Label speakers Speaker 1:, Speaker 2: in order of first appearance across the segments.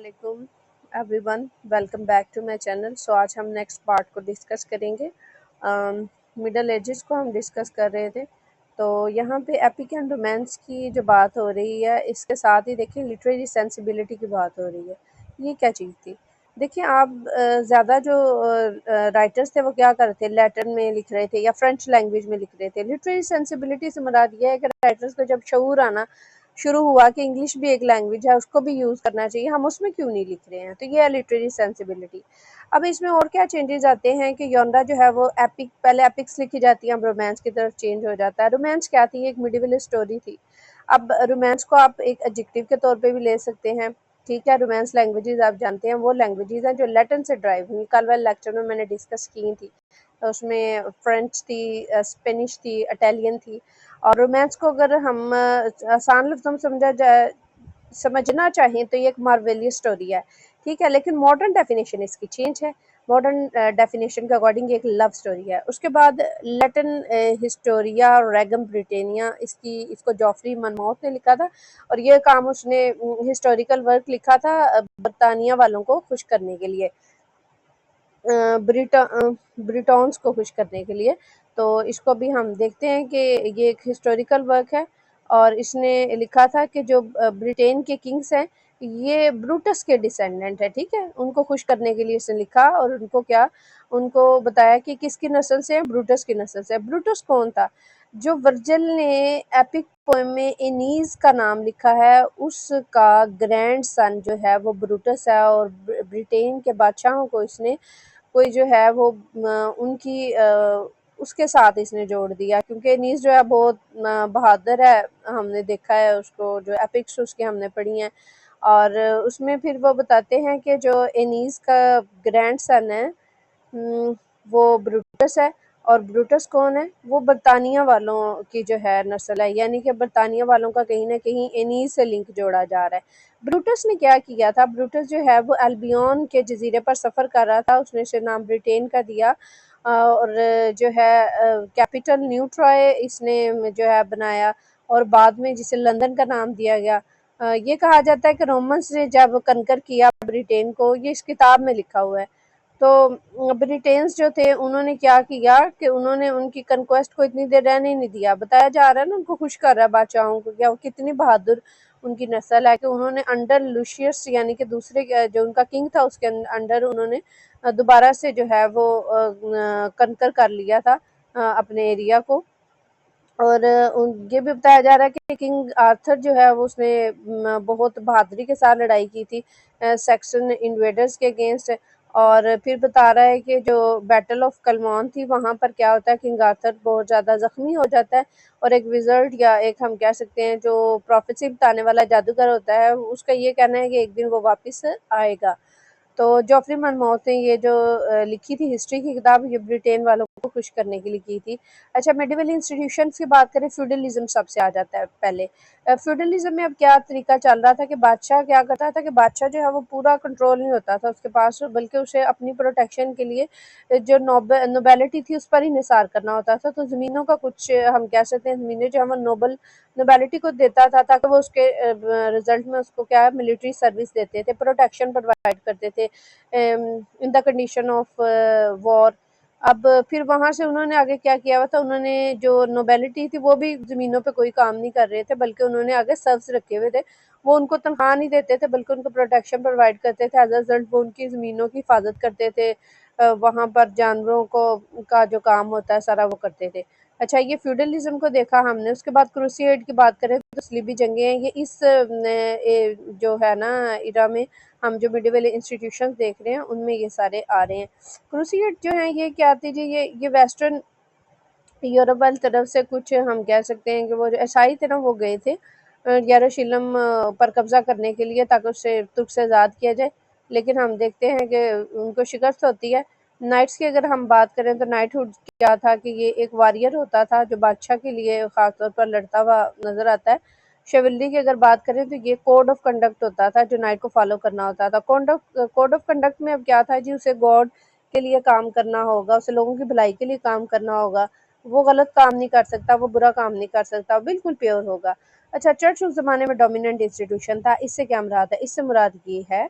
Speaker 1: अस्सलामुअलैकुम everyone, welcome back to my channel. So आज हम नेक्स्ट पार्ट को डिस्कस करेंगे। मिडल एजेस को हम डिस्कस कर रहे थे, तो यहाँ पे एपिक एंड रोमांस की जो बात हो रही है, इसके साथ ही देखिए लिटरेरी सेंसिबिलिटी की बात हो रही है। ये क्या चीज़ थी? देखिए आप ज़्यादा जो राइटर्स थे वो क्या कर रहे थे, लैटिन में लिख रहे थे या फ्रेंच लैंग्वेज में लिख रहे थे। लिटरेरी सेंसिबिलिटी से मुराद ये है कि राइटर्स को जब शऊर आना शुरू हुआ कि इंग्लिश भी एक लैंग्वेज है, उसको भी यूज़ करना चाहिए, हम उसमें क्यों नहीं लिख रहे हैं, तो ये है लिटरेरी सेंसिबिलिटी। अब इसमें और क्या चेंजेस आते हैं कि योंडा जो है वो एपिक, पहले एपिक्स लिखी जाती है, अब रोमांस की तरफ चेंज हो जाता है। रोमांस क्या थी? एक मिडिवल स्टोरी थी। अब रोमांस को आप एक एडजेक्टिव के तौर पे भी ले सकते हैं, ठीक है। रोमांस लैंग्वेजेस आप जानते हैं, वो लैंग्वेजेस हैं जो लैटिन से ड्राइव हुई। कल वाले लेक्चर में मैंने डिस्कस की थी, तो उसमें फ्रेंच थी, स्पेनिश थी, इटालियन थी। और रोमांस को अगर हम आसान लफ्ज़ों में समझना चाहें तो ये एक मार्वेलियस स्टोरी है, ठीक है। लेकिन मॉडर्न डेफिनेशन इसकी चेंज है। मॉडर्न डेफिनेशन के अकॉर्डिंग एक लव स्टोरी है। उसके बाद लैटिन हिस्टोरिया रेगम ब्रिटेनिया, इसको जॉफरी मनमौथ ने लिखा था, और ये काम उसने हिस्टोरिकल वर्क लिखा था बरतानिया वालों को खुश करने के लिए, ब्रिटॉन्स को खुश करने के लिए। तो इसको भी हम देखते हैं कि ये एक हिस्टोरिकल वर्क है, और इसने लिखा था कि जो ब्रिटेन के किंग्स हैं ये ब्रूटस के डिसेंडेंट है, ठीक है। उनको खुश करने के लिए इसने लिखा, और उनको बताया कि किसकी नस्ल से है, ब्रूटस की नस्ल से है। ब्रूटस कौन था? जो वर्जिल ने एपिक पोएम में एनीज का नाम लिखा है, उसका ग्रैंड सन जो है वो ब्रूटस है, और ब्रिटेन के बादशाहों को इसने कोई जो है वो उनकी उसके साथ इसने जोड़ दिया, क्योंकि नीस जो है बहुत बहादुर है। हमने देखा है उसको, जो एपिक्स उसके हमने पढ़ी हैं, और उसमें फिर वो बताते हैं कि जो एनीस का ग्रैंड सन है वो ब्रूटस है। और ब्रूटस कौन है? वो बरतानिया वालों की जो है नस्ल है, यानी कि बरतानिया वालों का कहीं ना कहीं एनीस से लिंक जोड़ा जा रहा है। ब्रूटस ने क्या किया था? ब्रूटस जो है वो अल्बियन के जजीरे पर सफ़र कर रहा था, उसने इसे नाम ब्रिटेन का दिया, और जो है कैपिटल न्यू ट्रॉय इसने जो है बनाया, और बाद में जिसे लंदन का नाम दिया गया। ये कहा जाता है कि रोमन्स ने जब कनकर किया ब्रिटेन को, ये इस किताब में लिखा हुआ है। तो ब्रिटेन्स जो थे उन्होंने क्या किया कि उन्होंने उनकी कन्क्वेस्ट को इतनी देर रहने नहीं दिया। बताया जा रहा है ना, उनको खुश कर रहा है बादशाहों को, क्या वो कितनी बहादुर उनकी नस्ल है कि उन्होंने अंडर लूशियस यानी कि दूसरे जो उनका किंग था उसके अंडर उन्होंने दोबारा से जो है वो कनकर कर लिया था अपने एरिया को। और ये भी बताया जा रहा है कि किंग आर्थर जो है वो उसने बहुत बहादुरी के साथ लड़ाई की थी सैक्सन इन्वेडर्स के अगेंस्ट। और फिर बता रहा है कि जो बैटल ऑफ कलमौन थी, वहाँ पर क्या होता है, किंग आर्थर बहुत ज़्यादा ज़ख्मी हो जाता है, और एक विज़र्ड या एक हम कह सकते हैं जो प्रोफेसी बताने वाला जादूगर होता है, उसका ये कहना है कि एक दिन वो वापस आएगा। तो जॉफरी मनमौथ ने ये जो लिखी थी हिस्ट्री की किताब, ये ब्रिटेन वालों को खुश करने के लिए की थी। अच्छा, मेडिवल इंस्टीट्यूशंस की बात करें, फ्यूडलिज्म सबसे आ जाता है पहले। फ्यूडलिज्म में अब क्या तरीका चल रहा था कि बादशाह क्या करता था कि बादशाह जो है वो पूरा कंट्रोल नहीं होता था उसके पास, बल्कि उसे अपनी प्रोटेक्शन के लिए जो नोबेलिटी थी उस पर ही निसार करना होता था। तो ज़मीनों का कुछ हम कह सकते हैं, ज़मीनें जो है वो नोबेलिटी को देता था, ताकि वो उसके रिजल्ट में उसको क्या है, मिलिट्री सर्विस देते थे, प्रोटेक्शन प्रोवाइड करते थे in the condition of war. अब फिर वहाँ से उन्होंने आगे क्या किया हुआ था, उन्होंने जो नोबेलिटी थी वो भी ज़मीनों पे कोई काम नहीं कर रहे थे, बल्कि उन्होंने आगे सर्व्स रखे हुए थे। वो उनको तनख्वाह नहीं देते थे, बल्कि उनको प्रोटेक्शन प्रोवाइड करते थे। एज अ रिजल्ट वो उनकी ज़मीनों की हिफाजत करते थे, वहाँ पर जानवरों को का जो काम होता है सारा वो करते थे। अच्छा, ये फ्यूडलिज्म को देखा हमने। उसके बाद क्रूसेड की बात करें तो सलीबी जंगें हैं, ये इस जो है ना इरा में हम जो मिडिवल इंस्टीट्यूशंस देख रहे हैं उनमें ये सारे आ रहे हैं। क्रूसेड जो है ये क्या आती जी, ये वेस्टर्न यूरोप वाली तरफ से कुछ हम कह सकते हैं कि वो जो ईसाई थे ना वो गए थे यरूशलेम पर कब्जा करने के लिए, ताकि उससे तुर्क से आज़ाद किया जाए। लेकिन हम देखते हैं कि उनको शिकस्त होती है। नाइट्स की अगर हम बात करें तो नाइटहुड क्या था कि ये एक वॉरियर होता था जो बादशाह के लिए ख़ासतौर पर लड़ता हुआ नज़र आता है। शिवल्री की अगर बात करें तो ये कोड ऑफ कंडक्ट होता था जो नाइट को फॉलो करना होता था। कोड ऑफ कंडक्ट में अब क्या था जी, उसे गॉड के लिए काम करना होगा, उसे लोगों की भलाई के लिए काम करना होगा, वो गलत काम नहीं कर सकता, वो बुरा काम नहीं कर सकता, बिल्कुल प्योर होगा। अच्छा, चर्च उस ज़माने में डोमिनेंट इंस्टीट्यूशन था। इससे क्या मुराद है? इससे मुराद ये है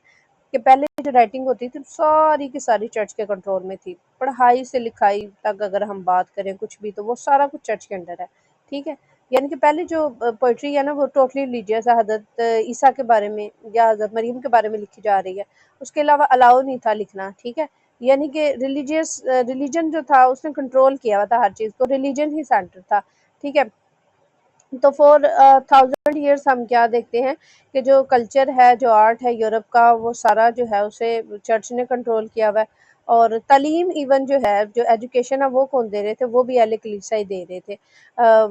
Speaker 1: कि पहले जो राइटिंग होती थी सारी की सारी चर्च के कंट्रोल में थी, पढ़ाई से लिखाई तक अगर हम बात करें कुछ भी, तो वो सारा कुछ चर्च के अंडर है, ठीक है। यानी कि पहले जो पोइट्री है ना वो टोटली रिलीजियस है, हज़रत ईसा के बारे में या हज़रत मरीम के बारे में लिखी जा रही है, उसके अलावा अलाउ नहीं था लिखना, ठीक है। यानी कि रिलीजन जो था उसने कंट्रोल किया हुआ था हर चीज़ को, रिलीजन ही सेंटर था, ठीक है। तो फॉर 1000 ईयर्स हम क्या देखते हैं कि जो कल्चर है, जो आर्ट है यूरोप का, वो सारा जो है उसे चर्च ने कंट्रोल किया हुआ है। और तालीम इवन जो है, जो एजुकेशन है वो कौन दे रहे थे, वो भी अहले कलीसिया ही दे रहे थे।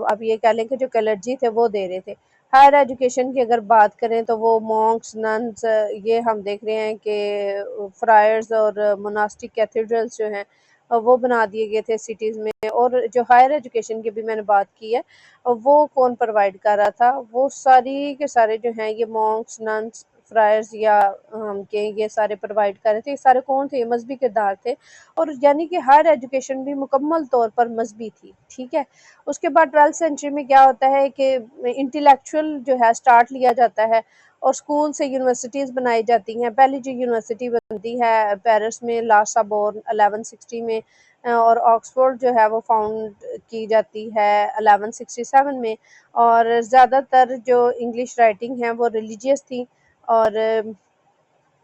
Speaker 1: अब ये कह लें कि जो क्लर्जी थे वो दे रहे थे। हायर एजुकेशन की अगर बात करें तो वो मॉन्क्स, नन्स, ये हम देख रहे हैं कि फ्रायर्स और मोनास्टिक कैथेड्रल्स जो हैं वो बना दिए गए थे सिटीज़ में। और जो हायर एजुकेशन की भी मैंने बात की है, वो कौन प्रोवाइड कर रहा था, वो सारी के सारे जो हैं ये मॉन्क्स, नन्स, फ्रायर्स या हम कहें ये सारे प्रोवाइड कर रहे थे। ये सारे कौन थे, ये मजहबी किरदार थे। और यानी कि हायर एजुकेशन भी मुकम्मल तौर पर मजहबी थी, ठीक है। उसके बाद 12th सेंचुरी में क्या होता है कि इंटेलेक्चुअल जो है स्टार्ट लिया जाता है और स्कूल से यूनिवर्सिटीज़ बनाई जाती हैं। पहली जो यूनिवर्सिटी बनती है पेरिस में, ला साबोर्न 1160 में, और ऑक्सफोर्ड जो है वो फाउंड की जाती है 1167 में। और ज़्यादातर जो इंग्लिश राइटिंग है वो रिलीजियस थी। और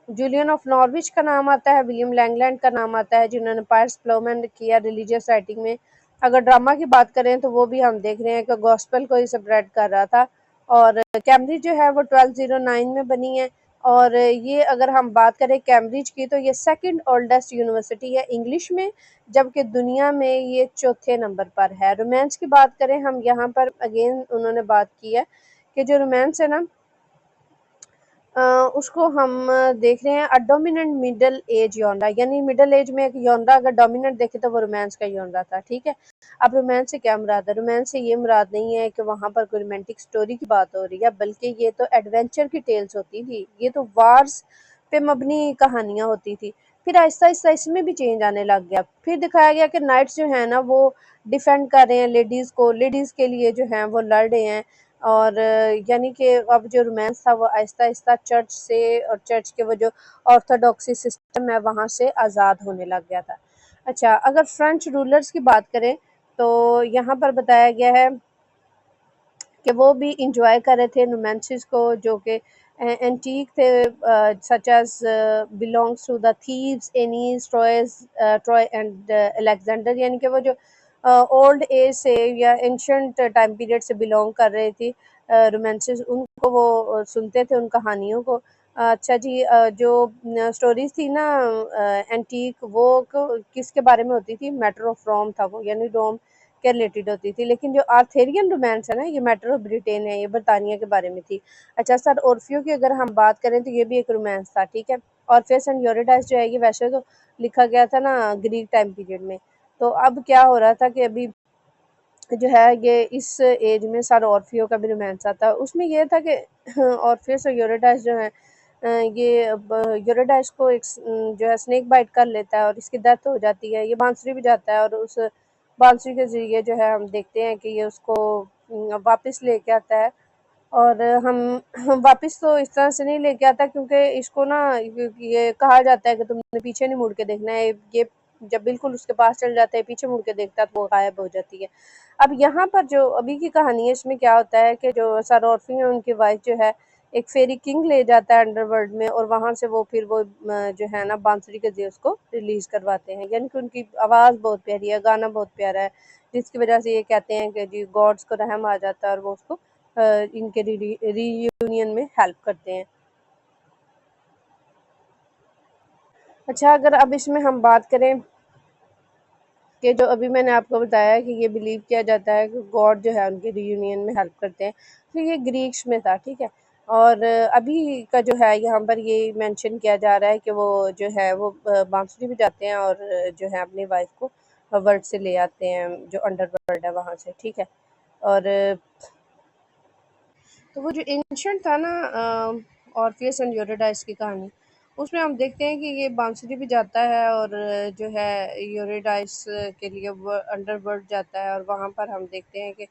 Speaker 1: जूलियन ऑफ नॉर्विच का नाम आता है, विलियम लैंगलैंड का नाम आता है, जिन्होंने पायर्स प्लोमन किया रिलीजियस राइटिंग में। अगर ड्रामा की बात करें तो वो भी हम देख रहे हैं कि गॉस्पेल को ही स्प्रेड कर रहा था। और कैम्ब्रिज जो है वो 1209 में बनी है। और ये अगर हम बात करें कैम्ब्रिज की, तो ये सेकंड ओल्डेस्ट यूनिवर्सिटी है इंग्लिश में, जबकि दुनिया में ये चौथे नंबर पर है। रोमांस की बात करें हम, यहाँ पर अगेन उन्होंने बात की है कि जो रोमांस है ना, अ, उसको हम देख रहे हैं डोमिनेंट मिडल एज जॉनरा, यानी मिडल एज में एक जॉनरा अगर डोमिनेंट देखे तो वो रोमांस का जॉनरा था, ठीक है। अब रोमांस से क्या मुराद है, रोमांस से ये मुराद नहीं है कि वहाँ पर कोई रोमांटिक स्टोरी की बात हो रही है, बल्कि ये तो एडवेंचर की टेल्स होती थी, ये तो वार्स पे मबनी कहानियाँ होती थी। फिर आहिस्ता आहिस्ता इसमें भी चेंज आने लग गया, फिर दिखाया गया कि नाइट्स जो है ना वो डिफेंड कर रहे हैं लेडीज़ को, लेडीज़ के लिए जो हैं वो लड़ रहे हैं। और यानी कि अब जो रोमांस था वो आहिस्ता-आहिस्ता चर्च से और चर्च के वो जो ऑर्थोडॉक्सी सिस्टम है वहाँ से आज़ाद होने लग गया था। अच्छा, अगर फ्रेंच रूलर्स की बात करें तो यहाँ पर बताया गया है कि वो भी इंजॉय कर रहे थे रोमांसेस को, जो कि एंटीक थे, such as belongs to the Thebes, Aeneas, Troy and Alexander, यानी कि वो जो ओल्ड एज से या एंशंट टाइम पीरियड से बिलोंग कर रही थी रोमांसेस, उनको वो सुनते थे, उन कहानियों को। अच्छा जी, जो स्टोरीज थी ना एंटीक, वो किसके बारे में होती थी, मैटर ऑफ रोम था वो, यानी रोम के रिलेटेड होती थी। लेकिन जो आर्थेरियन रोमांस है ना, ये मैटर ऑफ ब्रिटेन है, ये बरतानिया के बारे में थी। अच्छा सर, ओर्फियो की अगर हम बात करें तो ये भी एक रोमांस था, ठीक है। ऑर्फियस एंड यूरिडाइस जो है ये वैसे तो लिखा गया था ना ग्रीक टाइम पीरियड में। तो अब क्या हो रहा था कि अभी जो है ये इस एज में सर ऑर्फियो का भी रोमांस आता है। उसमें ये था कि ऑर्फियस और यूरिडाइस जो है ये अब यूरिडाइस को एक जो है स्नेक बाइट कर लेता है और इसकी डेथ हो जाती है। ये बांसुरी भी जाता है और उस बांसुरी के ज़रिए जो है हम देखते हैं कि ये उसको वापस लेके आता है। और हम वापस तो इस तरह से नहीं लेके आता, क्योंकि इसको ना ये कहा जाता है कि तुमने पीछे नहीं मुड़ के देखना है। ये जब बिल्कुल उसके पास चल जाता है, पीछे मुड़ के देखता है, तो वो गायब हो जाती है। अब यहाँ पर जो अभी की कहानी है, इसमें क्या होता है कि जो सर ऑर्फी है उनकी वाइफ जो है एक फेरी किंग ले जाता है अंडरवर्ल्ड में, और वहाँ से वो फिर वो जो है ना बांसुरी के ज़रिए उसको रिलीज करवाते हैं। यानी कि उनकी आवाज़ बहुत प्यारी है, गाना बहुत प्यारा है, जिसकी वजह से ये कहते हैं कि जी गॉड्स को रहम आ जाता है और वो उसको इनके रीयूनियन में हेल्प करते हैं। अच्छा, अगर अब इसमें हम बात करें कि जो अभी मैंने आपको बताया कि ये बिलीव किया जाता है कि गॉड जो है उनके रीयूनियन में हेल्प करते हैं, तो ये ग्रीक्स में था, ठीक है। और अभी का जो है यहाँ पर ये मेंशन किया जा रहा है कि वो जो है वो बांसुरी भी जाते हैं और जो है अपनी वाइफ को वर्ल्ड से ले आते हैं, जो अंडरवर्ल्ड है वहाँ से, ठीक है। और तो वो जो एंशंट था ना ऑर्फियस एंड यूरिडाइस की कहानी, उसमें हम देखते हैं कि ये बांसुरी भी जाता है और जो है यूरिडाइस के लिए वो अंडरवर्ल्ड जाता है, और वहाँ पर हम देखते हैं कि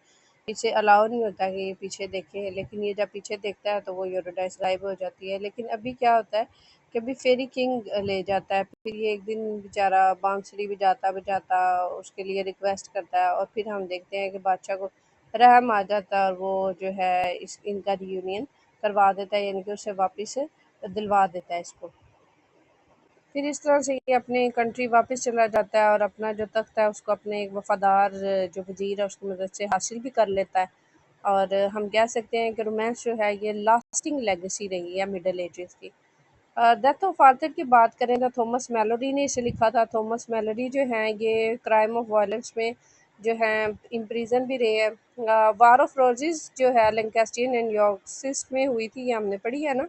Speaker 1: इसे अलाउ नहीं होता कि ये पीछे देखे, लेकिन ये जब पीछे देखता है तो वो यूरिडाइस गायब हो जाती है। लेकिन अभी क्या होता है कभी फेरी किंग ले जाता है, फिर ये एक दिन बेचारा बांसुरी बजाता बजाता उसके लिए रिक्वेस्ट करता है, और फिर हम देखते हैं कि बादशाह को रहम आ जाता है और वो जो है इस इनका रियूनियन करवा देता है, यानी कि उसे वापस दिलवा देता है इसको। फिर इस तरह से ये अपनी कंट्री वापस चला जाता है और अपना जो तख्त है उसको अपने एक वफादार जो वजीर है उसकी मदद से हासिल भी कर लेता है। और हम कह सकते हैं कि रोमांस जो है ये लास्टिंग लेगेसी रही है मिडल एजेस की। डेथ ऑफ आर्थर की बात करें तो थॉमस मेलोडी ने इसे लिखा था। थॉमस मेलोडी जो हैं ये क्राइम ऑफ वायलेंस में जो है इम्प्रिजन भी रहे हैं। वार ऑफ रोजेस जो है लैंकास्टियन एंड यॉर्कशिस्ट में हुई थी, ये हमने पढ़ी है ना,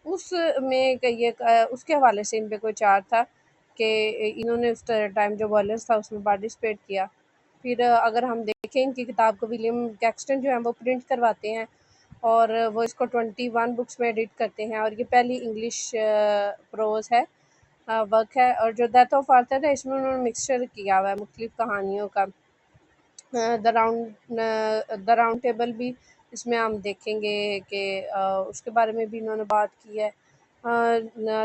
Speaker 1: उसमें ये उसके हवाले से इन पे कोई चार्ज था कि इन्होंने उस टाइम जो वायलेंस था उसमें पार्टिसिपेट किया। फिर अगर हम देखें इनकी किताब को विलियम कैक्सटन जो है वो प्रिंट करवाते हैं और वो इसको 21 बुक्स में एडिट करते हैं, और ये पहली इंग्लिश प्रोज है वर्क है। और जो डेथ ऑफ आर्थर है इसमें उन्होंने मिक्सचर किया हुआ है मुख्तलिफ कहानियों का। द राउंड टेबल भी इसमें हम देखेंगे कि उसके बारे में भी इन्होंने बात की है।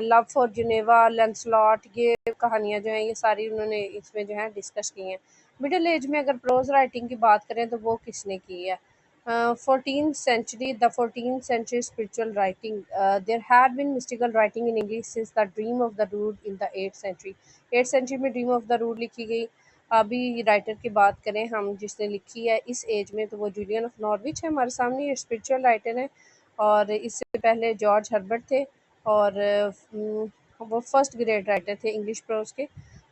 Speaker 1: लव फॉर जिनेवा, लैंसलॉट, ये कहानियाँ जो हैं ये सारी उन्होंने इसमें जो है डिस्कस की हैं। मिडिल एज में अगर प्रोज राइटिंग की बात करें तो वो किसने की है? 14th century, the 14th century spiritual writing. There had been mystical writing in English since the Dream of the Rood in the 8th century. 8th century में ड्रीम ऑफ द रूड लिखी गई। अभी राइटर की बात करें हम जिसने लिखी है इस एज में तो वो जूलियन ऑफ नॉर्विच है हमारे सामने, ये स्पिरिचुअल राइटर है। और इससे पहले जॉर्ज हर्बर्ट थे और वो फर्स्ट ग्रेड राइटर थे इंग्लिश प्रोज के।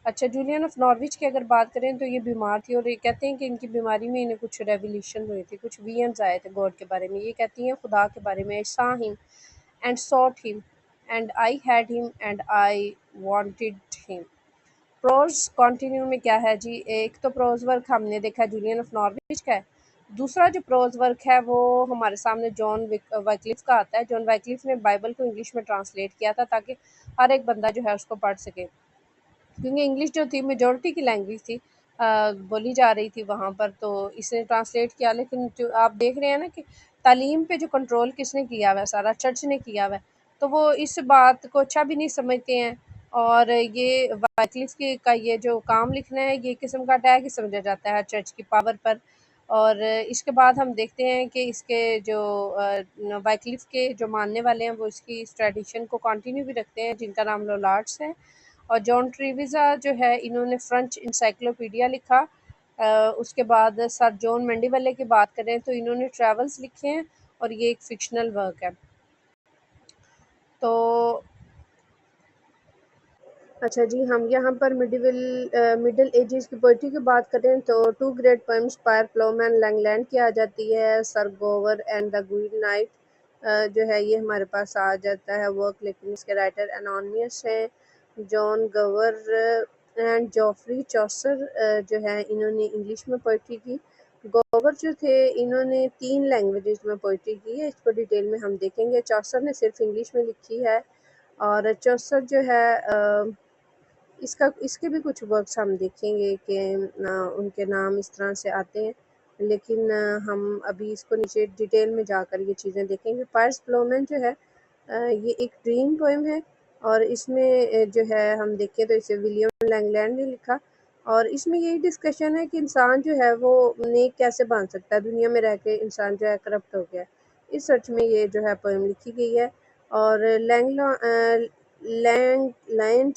Speaker 1: अच्छा, जूलियन ऑफ नॉर्विच की अगर बात करें तो ये बीमार थी और ये कहते हैं कि इनकी बीमारी में इन्हें कुछ रेवोल्यूशन हुई थी, कुछ विजन्स आए थे गॉड के बारे में। ये कहती हैं खुदा के बारे में, I saw him and sought him and I had him and I wanted him. Prose continue में क्या है जी? एक तो प्रोज वर्क हमने देखा जूलियन ऑफ नॉर्विच का है। दूसरा जो प्रोज वर्क है वो हमारे सामने जॉन वाइक्लिफ का आता है। जॉन वाइक्लिफ ने बाइबल को इंग्लिश में ट्रांसलेट किया था ताकि हर एक बंदा जो है उसको पढ़ सके, क्योंकि इंग्लिश जो थी मेजॉरिटी की लैंग्वेज थी, बोली जा रही थी वहाँ पर, तो इसने ट्रांसलेट किया। लेकिन जो आप देख रहे हैं ना कि तालीम पे जो कंट्रोल किसने किया हुआ है, सारा चर्च ने किया हुआ है, तो वो इस बात को अच्छा भी नहीं समझते हैं। और ये वाइक्लिफ की का ये जो काम लिखना है ये किस्म का अटैक ही समझा जाता है चर्च की पावर पर। और इसके बाद हम देखते हैं कि इसके जो वाइक्लिफ के जो मानने वाले हैं वो इसकी इस ट्रेडिशन को कंटिन्यू भी रखते हैं, जिनका नाम लोलार्ड्स है। और जॉन ट्रीविज़ा जो है इन्होंने फ्रेंच इंसाइक्लोपीडिया लिखा। उसके बाद सर जॉन मेंडीवले की बात करें तो इन्होंने ट्रैवल्स लिखे हैं और ये एक फ़िक्शनल वर्क है। तो अच्छा जी, हम यहाँ पर मिडल एजेस की पोइट्री की बात करें तो two great poems Piers Plowman Langland की आ जाती है। सर गोवर एंड द ग्रीन नाइट जो है ये हमारे पास आ जाता है वर्क, लेकिन इसके राइटर एनोनिमस हैं। John Gavar and Joffrey Chaucer जो है इन्होंने इंग्लिश में पोइट्री की। गोवर जो थे इन्होंने 3 लैंग्वेजेस में पोइट्री की है, इसको डिटेल में हम देखेंगे। चॉसर ने सिर्फ इंग्लिश में लिखी है। और चौसर जो है इसका इसके भी कुछ वर्क्स हम देखेंगे कि उनके नाम इस तरह से आते हैं, लेकिन हम अभी इसको नीचे डिटेल में जाकर ये चीज़ें देखेंगे। पायर्स प्लोमन जो है ये एक ड्रीम पोएम है और इसमें जो है हम देखें तो इसे विलियम लैंगलैंड ने लिखा। और इसमें यही डिस्कशन है कि इंसान जो है वो नेक कैसे बन सकता है, दुनिया में रह के इंसान जो है करप्ट हो गया। इस सर्च में ये जो है पोएम लिखी गई है। और लैंड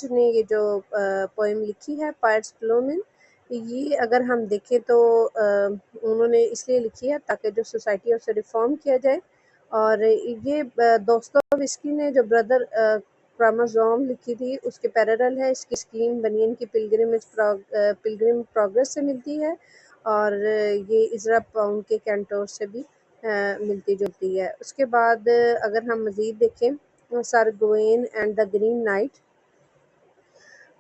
Speaker 1: ने ये जो पोएम लिखी है पायर्स प्लोमन, ये अगर हम देखें तो उन्होंने इसलिए लिखी है ताकि जो सोसाइटी है उसे रिफॉर्म किया जाए। और ये दोस्तोयेव्स्की ने जो ब्रदर कारामाज़ोव लिखी थी उसके पैरेलल है। इसकी स्कीम बनियन की पिलग्रिम प्रोग्रेस से मिलती है और ये इज़रा पाउंड के कैंटोर से भी मिलती जुलती है। उसके बाद अगर हम मज़ीद देखें sir Gawain and the Green Knight,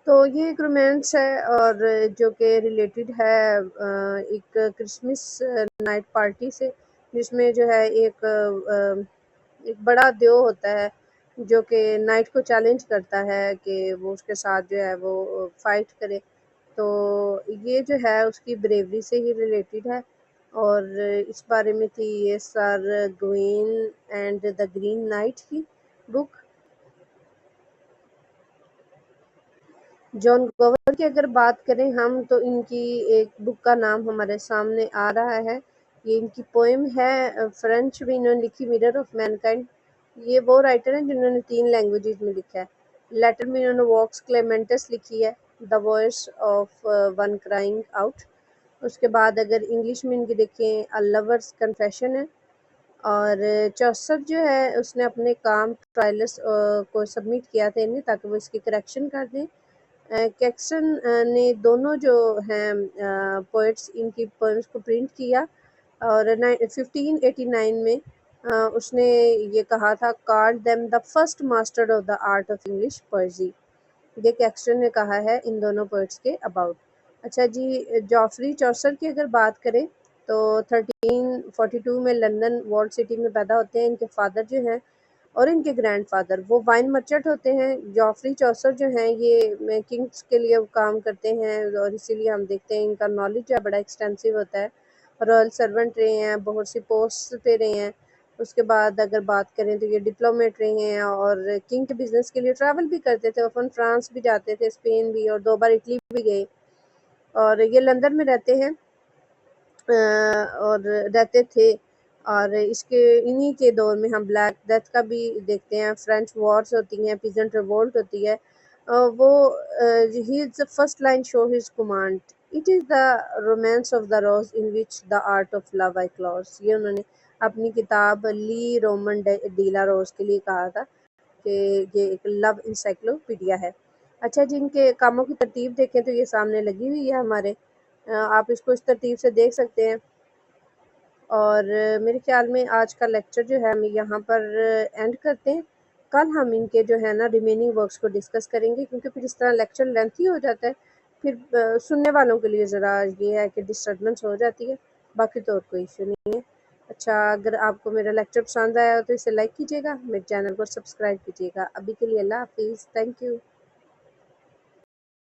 Speaker 1: तो ये एक रोमांस है और जो कि रिलेटेड है एक क्रिसमस नाइट पार्टी से, जिसमें जो है एक बड़ा देव होता है जो कि नाइट को चैलेंज करता है कि वो उसके साथ जो है वो फाइट करे। तो ये जो है उसकी ब्रेवरी से ही रिलेटेड है और इस बारे में थी ये sir Gwen and the Green night की बुक। जॉन गोवर की अगर बात करें हम, तो इनकी एक बुक का नाम हमारे सामने आ रहा है। ये इनकी पोएम है, फ्रेंच में इन्होंने लिखी, मिरर ऑफ मैनकाइंड। ये वो राइटर हैं जिन्होंने 3 लैंग्वेजेज़ में लिखा है। लैटिन में इन्होंने वॉक्स क्लेमेंटस लिखी है, the voice of one crying out. उसके बाद अगर इंग्लिश में इनकी देखें, अ लवर्स कन्फेशन है। और चौसर जो है उसने अपने काम ट्रायलर्स को सबमिट किया था इन्हें, ताकि वो इसकी करेक्शन कर दें। कैक्सन ने दोनों जो हैं पोइट्स, इनकी पोएम्स को प्रिंट किया, और 1589 में उसने ये कहा था, called them the first master of the art of English पोएजी। ये कैक्सटन ने कहा है इन दोनों पोइट्स के अबाउट। अच्छा जी, जॉफरी चौसर की अगर बात करें, तो 1342 में लंदन वॉल्ड सिटी में पैदा होते हैं। इनके फादर जो हैं और इनके ग्रैंडफादर वो वाइन मर्चेंट होते हैं। जॉफरी चौसर जो हैं ये किंग्स के लिए काम करते हैं, और इसीलिए हम देखते हैं इनका नॉलेज जो है बड़ा एक्सटेंसिव होता है। रॉयल सर्वेंट रहे हैं, बहुत सी पोस्ट पे रहे हैं। उसके बाद अगर बात करें तो ये डिप्लोमेट रहे हैं, और किंग के बिजनेस के लिए ट्रैवल भी करते थे। अपन फ्रांस भी जाते थे, स्पेन भी, और 2 बार इटली भी गए। और ये लंदन में रहते हैं, और रहते थे। और इसके इन्हीं के दौर में हम ब्लैक डेथ का भी देखते हैं, फ्रेंच वॉर्स होती हैं, पीजेंट रिवोल्ट होती है। वो ही is the first line show his command, it is the Romance of the Rose in which the art of love I close. ये उन्होंने अपनी किताब ली रोमन डीला रोज के लिए कहा था कि ये एक लव इंसाइक्लोपीडिया है। अच्छा, जिनके कामों की तरतीब देखें तो ये सामने लगी हुई है हमारे। आप इसको इस तरतीब से देख सकते हैं। और मेरे ख्याल में आज का लेक्चर जो है हम यहाँ पर एंड करते हैं। कल हम इनके जो है ना रिमेनिंग वर्क्स को डिस्कस करेंगे, क्योंकि फिर इस तरह लेक्चर लेंथी हो जाता है, फिर सुनने वालों के लिए ज़रा ये है कि डिस्टर्बेंस हो जाती है। बाकी तो और कोई इशू नहीं है। अच्छा, अगर आपको मेरा लेक्चर पसंद आया हो तो इसे लाइक कीजिएगा, मेरे चैनल को सब्सक्राइब कीजिएगा। अभी के लिए अल्लाह हाफिज़, थैंक यू।